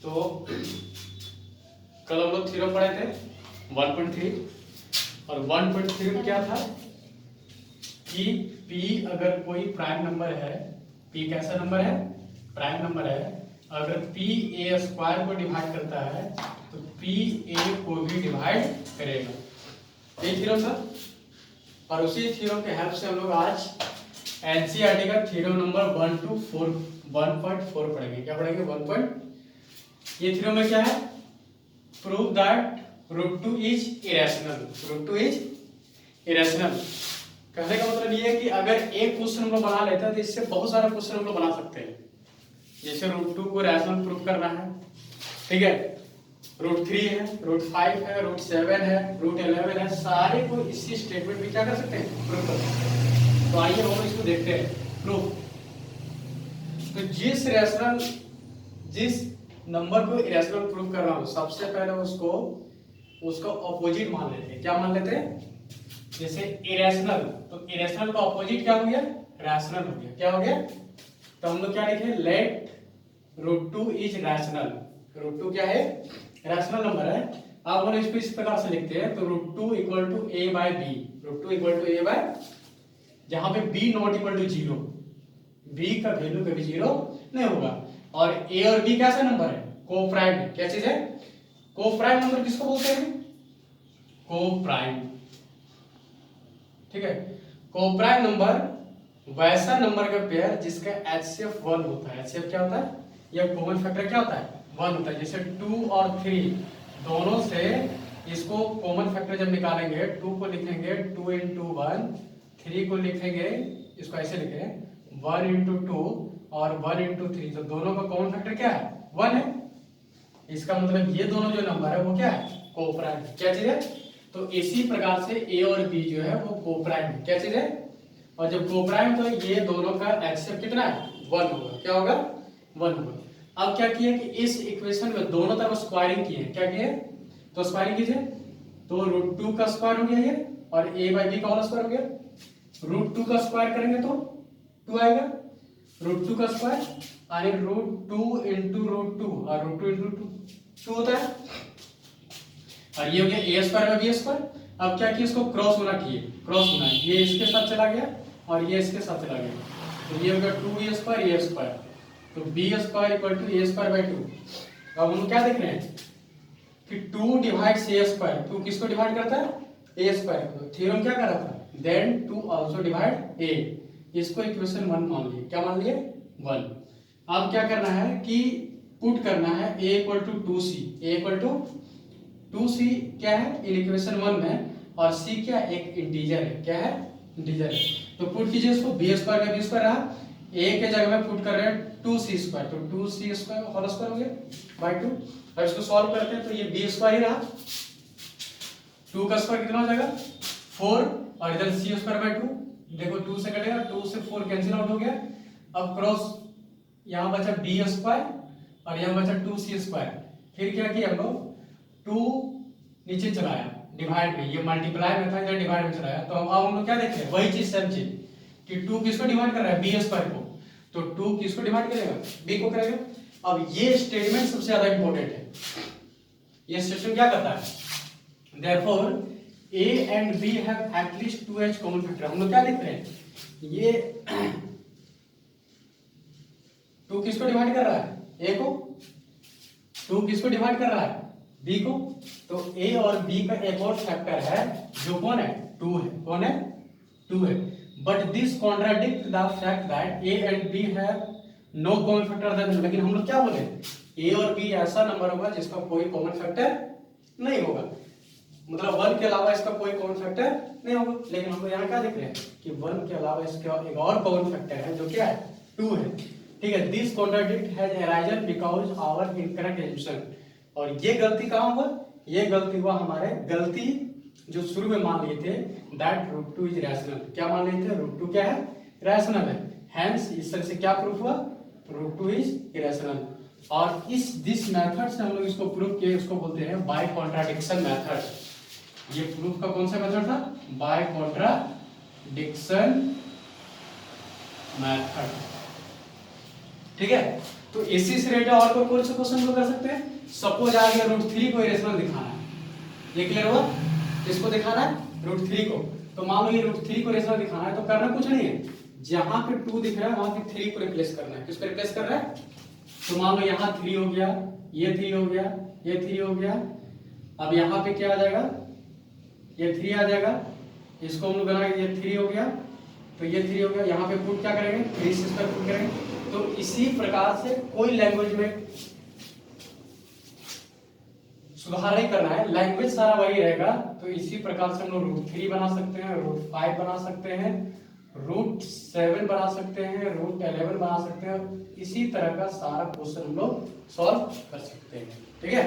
तो कल हम लोग थ्योरम पढ़े थे 1.3 और 1.3 में क्या था कि P अगर कोई प्राइम नंबर है, P कैसा नंबर है, प्राइम नंबर है, अगर P a स्क्वायर को डिवाइड करता है तो P a को भी डिवाइड करेगा। यही थ्योरम था और उसी थ्योरम के हेल्प से हम लोग आज एनसीईआरटी का थ्योरम नंबर 1.4 पढ़ेंगे। क्या पढ़ेंगे? 1. ये थ्योरम में क्या है? Prove that √2 is irrational. √2 is irrational कहने का मतलब ये है कि अगर एक क्वेश्चन हम लोग बना लेते हैं तो इससे बहुत सारा क्वेश्चन हम लोग बना सकते हैं। जैसे √2 को रैशनल प्रूव करना है, ठीक है, √3 है, √5 है, √7 है, √11 है, सारे को इसी स्टेटमेंट में क्या कर सकते हैं? प्रूव कर सकते हैं। तो आइए हम इसको देखते हैं प्रूफ। तो जिस नंबर को इरेशनल प्रूव कर रहा हूं सबसे पहले उसको ऑपोजिट मान लेते हैं। क्या मान लेते हैं? जैसे इरेशनल, तो इरेशनल का ऑपोजिट क्या हो गया? रैशनल हो गया। क्या हो गया? तो हम लोग क्या लिखे? Late √2 is rational. √2 क्या है? रैशनल नंबर है। अब हम इसको इस प्रकार से लिखते हैं, तो √2 equal to a by b। √2 equal to a by, जहां पे b not equal to 0, b का वैल्यू कभी 0 नहीं होगा। और a और b कैसा नंबर है? को-प्राइम है। क्या चीज है? को-प्राइम नंबर किसको बोलते हैं? को-प्राइम, ठीक है। को-प्राइम नंबर वैसा नंबर का पेयर जिसका HCF 1 होता है। HCF क्या होता है? या कॉमन फैक्टर क्या होता है? 1 होता है। जैसे 2 और 3 दोनों से इसको कॉमन फैक्टर जब निकालेंगे, 2 को लिखेंगे 2 into 1, 3 को लिखेंगे, इसको ऐसे लिखें 1 into 2 और 1 into 3, तो दोनों का कॉमन फैक्टर क्या है? 1 है। इसका मतलब ये दोनों जो नंबर है वो क्या है? को-प्राइम है। क्या चीज है? तो इसी प्रकार से a और b जो है वो को-प्राइम है। क्या चीज है? और जब को-प्राइम तो ये दोनों का HCF कितना है? 1 होगा। क्या होगा? 1 होगा। अब क्या किया कि इस इक्वेशन में दोनों तरफ स्क्वायरिंग किए। क्या किए? तो स्क्वायरिंग कीजिए, तो √2 का स्क्वायर हो गया ये, और a बाई b का होल स्क्वायर हो गया। √2 का स्क्वायर करेंगे तो 2 आएगा, √2 का स्क्वायर यानी √2 into √2 और √2 into 2 होता है, और ये हो गया a square by b square. अब क्या किया? इसको क्रॉस होना किए, क्रॉस होना, ये इसके साथ चला गया और ये इसके साथ चला गया, तो ये हो गया 2a स्क्वायर a स्क्वायर, तो b square equal to a square by 2। अब हम क्या देख रहे हैं कि 2 डिवाइड्स a स्क्वायर। 2 किसको डिवाइड करता है? a स्क्वायर को। थ्योरम क्या कर रहा था? Then 2 also divide a। इसको इक्वेशन 1 मान लिए। क्या मान लिए? 1। अब क्या करना है कि पुट करना है a equal to 2c। a equal to 2c क्या है इन इक्वेशन 1 में, और c क्या? एक इंटीजर है। क्या है? इंटीजर है। तो पुट कीजिए इसको, b स्क्वायर का b स्क्वायर रहा, a के जगह में पुट कर रहे हैं 2c स्क्वायर, तो 2c स्क्वायर होल स्क्वायर हो गया बाय 2। अब इसको सॉल्व करते हैं तो ये b स्क्वायर ही रहा, 2 का स्क्वायर कितना हो जाएगा? 4, और इधर c स्क्वायर बाय 2, देखो 2 से कटेगा, 2 से 4 कैंसिल आउट हो गया। अब क्रॉस, यहाँ बचा b स्क्वायर और यहाँ बचा 2c स्क्वायर। फिर क्या किया हम लोग? 2 नीचे चलाया डिवाइड में, ये मल्टीप्लाई में था, इधर डिवाइड में चलाया, तो अब हम लोग क्या देख रहे हैं? वही चीज, सेम चीज कि 2 किसको डिवाइड कर रहा है? b स्क्वायर को, तो 2 किसको डिवाइड करेगा? b को करेगा। अब ये स्टेटमेंट सबसे ज्यादा इंपॉर्टेंट है। ये स्टेटमेंट क्या करता है? Therefore a and b have at least 2h common factor. हम लोग क्या लिख रहे हैं? ये 2 किसको डिवाइड कर रहा है? a को। 2 किसको डिवाइड कर रहा है? b को। तो a और b का एक और फैक्टर है जो कौन है? 2 है। कौन है? 2 है। But this contradict the fact that a and b have no common factor. लेकिन हम लोग क्या बोले? a और b ऐसा नंबर होगा जिसका कोई कॉमन फैक्टर नहीं होगा, मतलब 1 के अलावा इसका कोई कॉमन फैक्टर नहीं होगा। लेकिन हम लोग यहाँ क्या देख रहे हैं कि 1 के अलावा इसका एक और कॉमन फैक्टर है जो क्या है? 2 है। ठीक है, this contradict has arisen because our incorrect assumption. और ये गलती कहाँ हुआ? ये गलती हुआ हमारे गलती जो शुरू में मान लिए थे दैट √2 इज रैशनल। क्या मान लिए थे? √2 क्या है? रैशनल है। हेंस इस तरह से क्या प्रूफ हुआ? √2 इज इरेशनल। और दिस मेथड से हम लोग इसको प्रूव किए, इसको बोलते हैं बाय कॉन्ट्राडिक्शन मेथड। ये प्रूफ का कौन सा मेथड था? By contradiction method. ठीक है, तो इसी से रिलेटेड और कौन से क्वेश्चन को कर सकते हैं? सपोज आ गया √3 को इरेशनल दिखाना है, ये क्लियर हुआ? इसको दिखाना है √3 को, तो मान लो ये √3 को इरेशनल दिखाना है, तो करना कुछ नहीं है, जहां पे 2 दिख रहा है वहां पे 3 को रिप्लेस करना है। किसको रिप्लेस कर रहा है? तो मान लो यहाँ 3 हो गया, ये 3 हो गया, ये 3 हो गया, अब यहाँ पे क्या आ जाएगा? ये 3 आ जाएगा, इसको हम लोग बनाएंगे, ये 3 हो गया, तो ये 3 हो गया, यहाँ पे पुट क्या करेंगे? 3 से इसका पुट करेंगे। तो इसी प्रकार से कोई लैंग्वेज में सुधार नहीं करना है, लैंग्वेज सारा वही रहेगा। तो इसी प्रकार से हम लोग √3 बना सकते हैं, √5 बना सकते हैं, √7 बना सकते हैं, √11 बना सकते हैं। इसी तरह का सारा क्वेश्चन हम लोग सॉल्व कर सकते हैं। ठीक है।